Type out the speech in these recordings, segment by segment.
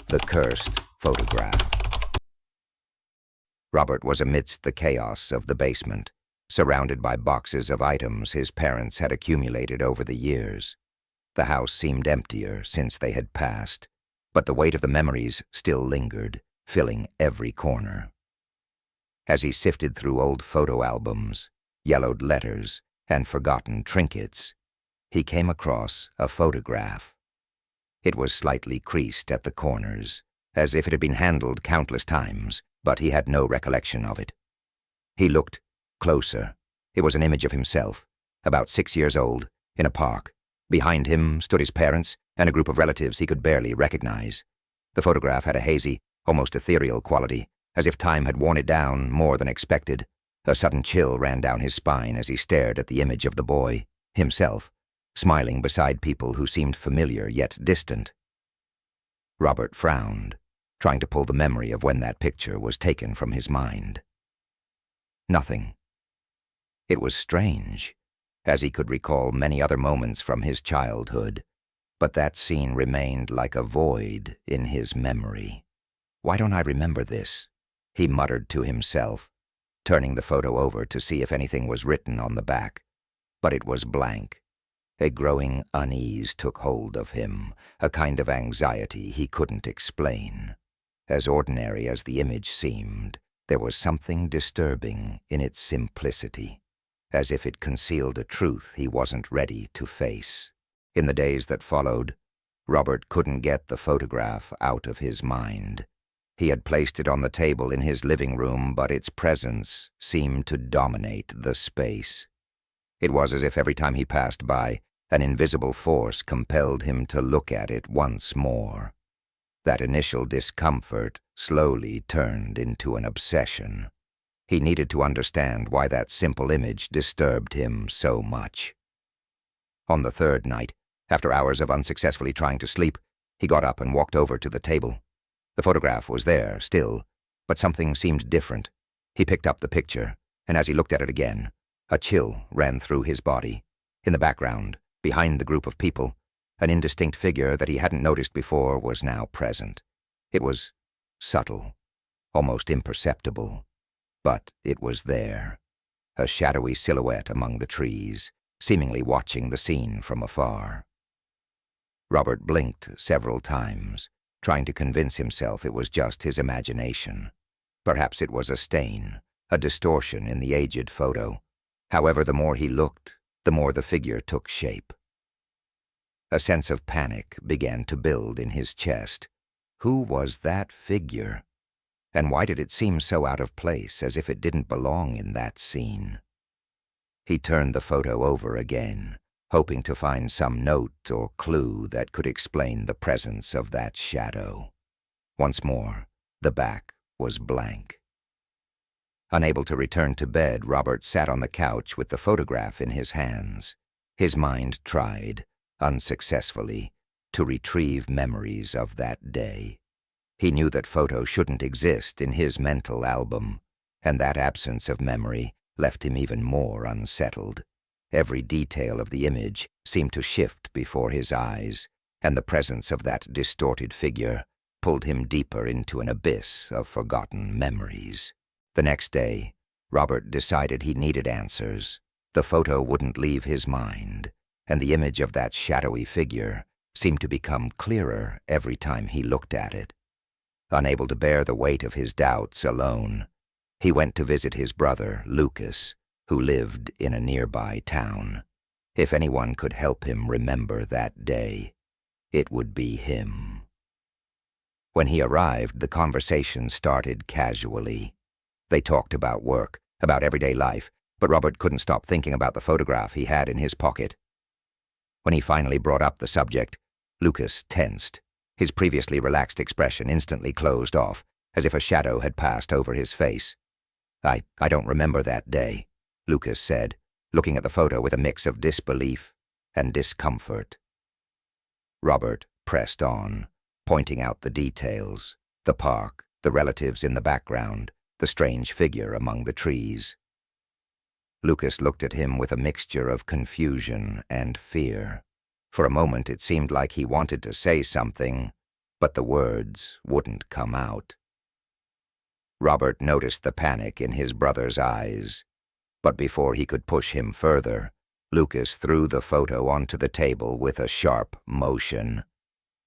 The Cursed Photograph. Robert was amidst the chaos of the basement, surrounded by boxes of items his parents had accumulated over the years. The house seemed emptier since they had passed, but the weight of the memories still lingered, filling every corner. As he sifted through old photo albums, yellowed letters, and forgotten trinkets, he came across a photograph. It was slightly creased at the corners, as if it had been handled countless times, but he had no recollection of it. He looked closer. It was an image of himself, about 6 years old, in a park. Behind him stood his parents and a group of relatives he could barely recognize. The photograph had a hazy, almost ethereal quality, as if time had worn it down more than expected. A sudden chill ran down his spine as he stared at the image of the boy, himself, smiling beside people who seemed familiar yet distant. Robert frowned, trying to pull the memory of when that picture was taken from his mind. Nothing. It was strange, as he could recall many other moments from his childhood, but that scene remained like a void in his memory. "Why don't I remember this?" he muttered to himself, turning the photo over to see if anything was written on the back. But it was blank. A growing unease took hold of him, a kind of anxiety he couldn't explain. As ordinary as the image seemed, there was something disturbing in its simplicity, as if it concealed a truth he wasn't ready to face. In the days that followed, Robert couldn't get the photograph out of his mind. He had placed it on the table in his living room, but its presence seemed to dominate the space. It was as if every time he passed by, an invisible force compelled him to look at it once more. That initial discomfort slowly turned into an obsession. He needed to understand why that simple image disturbed him so much. On the third night, after hours of unsuccessfully trying to sleep, he got up and walked over to the table. The photograph was there, still, but something seemed different. He picked up the picture, and as he looked at it again, a chill ran through his body. In the background, behind the group of people, an indistinct figure that he hadn't noticed before was now present. It was subtle, almost imperceptible, but it was there, a shadowy silhouette among the trees, seemingly watching the scene from afar. Robert blinked several times, trying to convince himself it was just his imagination. Perhaps it was a stain, a distortion in the aged photo. However, the more he looked, the more the figure took shape. A sense of panic began to build in his chest. Who was that figure? And why did it seem so out of place, as if it didn't belong in that scene? He turned the photo over again, hoping to find some note or clue that could explain the presence of that shadow. Once more, the back was blank. Unable to return to bed, Robert sat on the couch with the photograph in his hands. His mind tried, unsuccessfully, to retrieve memories of that day. He knew that photo shouldn't exist in his mental album, and that absence of memory left him even more unsettled. Every detail of the image seemed to shift before his eyes, and the presence of that distorted figure pulled him deeper into an abyss of forgotten memories. The next day, Robert decided he needed answers. The photo wouldn't leave his mind, and the image of that shadowy figure seemed to become clearer every time he looked at it. Unable to bear the weight of his doubts alone, he went to visit his brother, Lucas, who lived in a nearby town. If anyone could help him remember that day, it would be him. When he arrived, the conversation started casually. They talked about work, about everyday life, but Robert couldn't stop thinking about the photograph he had in his pocket. When he finally brought up the subject, Lucas tensed. His previously relaxed expression instantly closed off, as if a shadow had passed over his face. I don't remember that day," Lucas said, looking at the photo with a mix of disbelief and discomfort. Robert pressed on, pointing out the details, the park, the relatives in the background, the strange figure among the trees. Lucas looked at him with a mixture of confusion and fear. For a moment it seemed like he wanted to say something, but the words wouldn't come out. Robert noticed the panic in his brother's eyes, but before he could push him further, Lucas threw the photo onto the table with a sharp motion.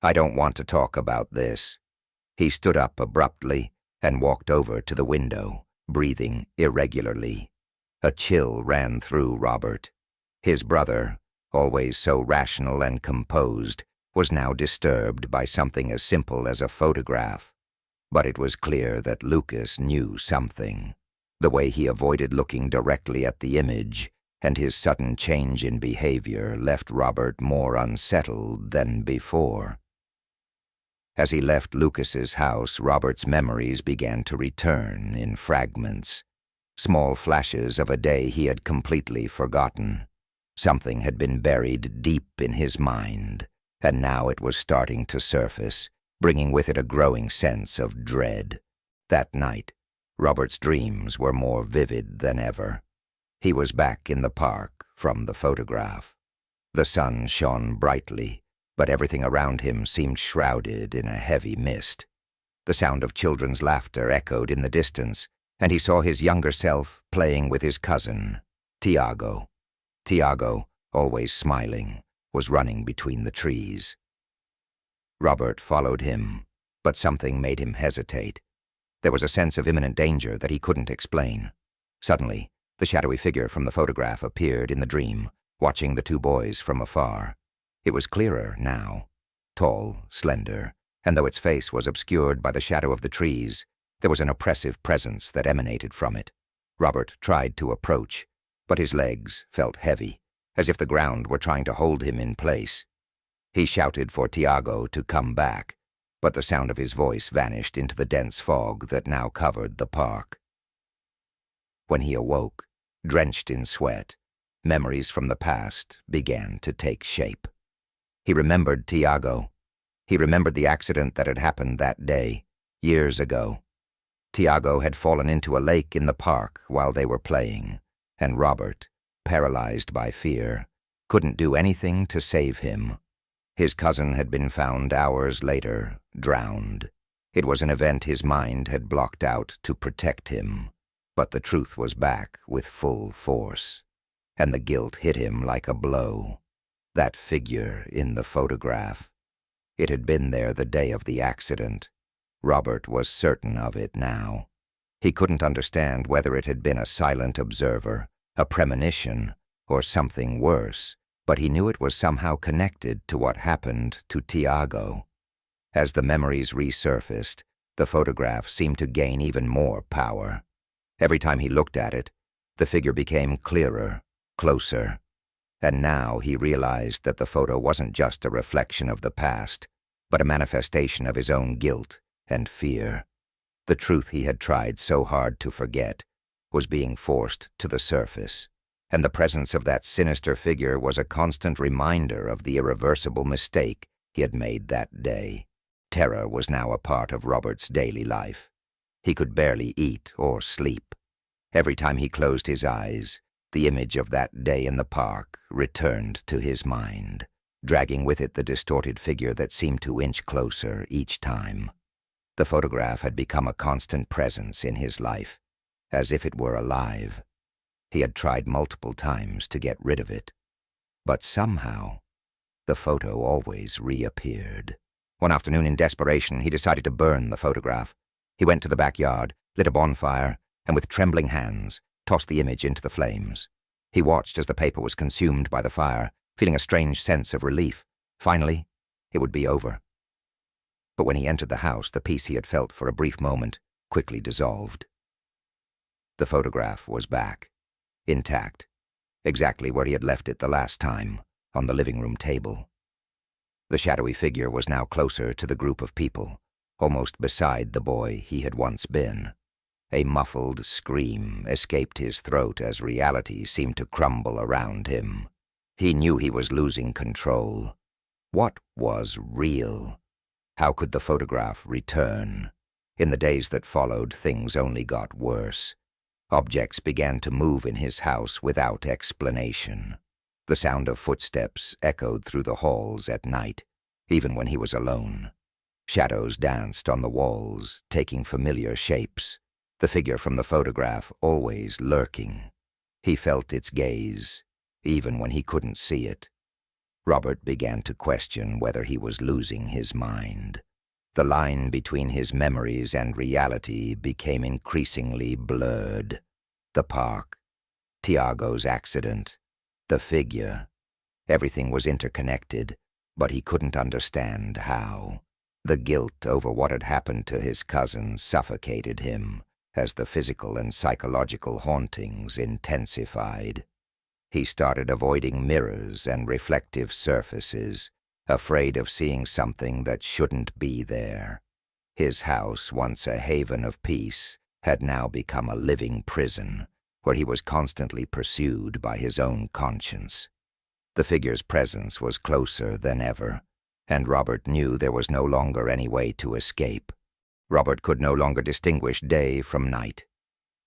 "I don't want to talk about this." He stood up abruptly and walked over to the window, breathing irregularly. A chill ran through Robert. His brother, always so rational and composed, was now disturbed by something as simple as a photograph. But it was clear that Lucas knew something. The way he avoided looking directly at the image and his sudden change in behavior left Robert more unsettled than before. As he left Lucas's house, Robert's memories began to return in fragments, small flashes of a day he had completely forgotten. Something had been buried deep in his mind, and now it was starting to surface, bringing with it a growing sense of dread. That night, Robert's dreams were more vivid than ever. He was back in the park from the photograph. The sun shone brightly, but everything around him seemed shrouded in a heavy mist. The sound of children's laughter echoed in the distance, and he saw his younger self playing with his cousin, Tiago. Tiago, always smiling, was running between the trees. Robert followed him, but something made him hesitate. There was a sense of imminent danger that he couldn't explain. Suddenly, the shadowy figure from the photograph appeared in the dream, watching the two boys from afar. It was clearer now, tall, slender, and though its face was obscured by the shadow of the trees, there was an oppressive presence that emanated from it. Robert tried to approach, but his legs felt heavy, as if the ground were trying to hold him in place. He shouted for Tiago to come back, but the sound of his voice vanished into the dense fog that now covered the park. When he awoke, drenched in sweat, memories from the past began to take shape. He remembered Tiago. He remembered the accident that had happened that day, years ago. Tiago had fallen into a lake in the park while they were playing, and Robert, paralyzed by fear, couldn't do anything to save him. His cousin had been found hours later, drowned. It was an event his mind had blocked out to protect him, but the truth was back with full force, and the guilt hit him like a blow. That figure in the photograph. It had been there the day of the accident. Robert was certain of it now. He couldn't understand whether it had been a silent observer, a premonition, or something worse, but he knew it was somehow connected to what happened to Tiago. As the memories resurfaced, the photograph seemed to gain even more power. Every time he looked at it, the figure became clearer, closer. And now he realized that the photo wasn't just a reflection of the past, but a manifestation of his own guilt and fear. The truth he had tried so hard to forget was being forced to the surface, and the presence of that sinister figure was a constant reminder of the irreversible mistake he had made that day. Terror was now a part of Robert's daily life. He could barely eat or sleep. Every time he closed his eyes, the image of that day in the park returned to his mind, dragging with it the distorted figure that seemed to inch closer each time. The photograph had become a constant presence in his life, as if it were alive. He had tried multiple times to get rid of it, but somehow the photo always reappeared. One afternoon, in desperation, he decided to burn the photograph. He went to the backyard, lit a bonfire, and with trembling hands, tossed the image into the flames. He watched as the paper was consumed by the fire, feeling a strange sense of relief. Finally, it would be over. But when he entered the house, the peace he had felt for a brief moment quickly dissolved. The photograph was back, intact, exactly where he had left it the last time, on the living room table. The shadowy figure was now closer to the group of people, almost beside the boy he had once been. A muffled scream escaped his throat as reality seemed to crumble around him. He knew he was losing control. What was real? How could the photograph return? In the days that followed, things only got worse. Objects began to move in his house without explanation. The sound of footsteps echoed through the halls at night, even when he was alone. Shadows danced on the walls, taking familiar shapes, the figure from the photograph always lurking. He felt its gaze, even when he couldn't see it. Robert began to question whether he was losing his mind. The line between his memories and reality became increasingly blurred. The park, Tiago's accident, the figure. Everything was interconnected, but he couldn't understand how. The guilt over what had happened to his cousin suffocated him as the physical and psychological hauntings intensified. He started avoiding mirrors and reflective surfaces, afraid of seeing something that shouldn't be there. His house, once a haven of peace, had now become a living prison, where he was constantly pursued by his own conscience. The figure's presence was closer than ever, and Robert knew there was no longer any way to escape. Robert could no longer distinguish day from night.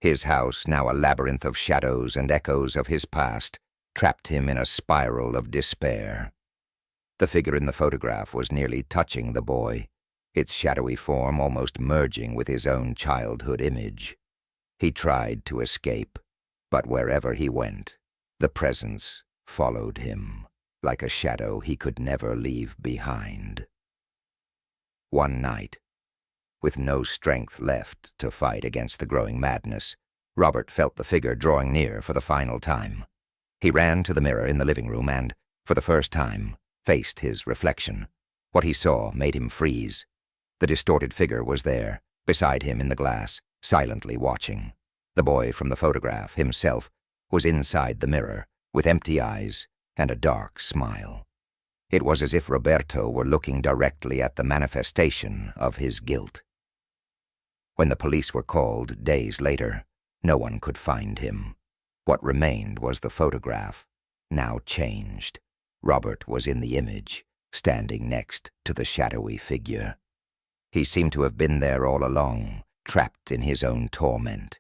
His house, now a labyrinth of shadows and echoes of his past, trapped him in a spiral of despair. The figure in the photograph was nearly touching the boy, its shadowy form almost merging with his own childhood image. He tried to escape, but wherever he went, the presence followed him, like a shadow he could never leave behind. One night, with no strength left to fight against the growing madness, Robert felt the figure drawing near for the final time. He ran to the mirror in the living room and, for the first time, faced his reflection. What he saw made him freeze. The distorted figure was there, beside him in the glass, silently watching. The boy from the photograph, himself, was inside the mirror, with empty eyes and a dark smile. It was as if Roberto were looking directly at the manifestation of his guilt. When the police were called days later, no one could find him. What remained was the photograph, now changed. Robert was in the image, standing next to the shadowy figure. He seemed to have been there all along, trapped in his own torment.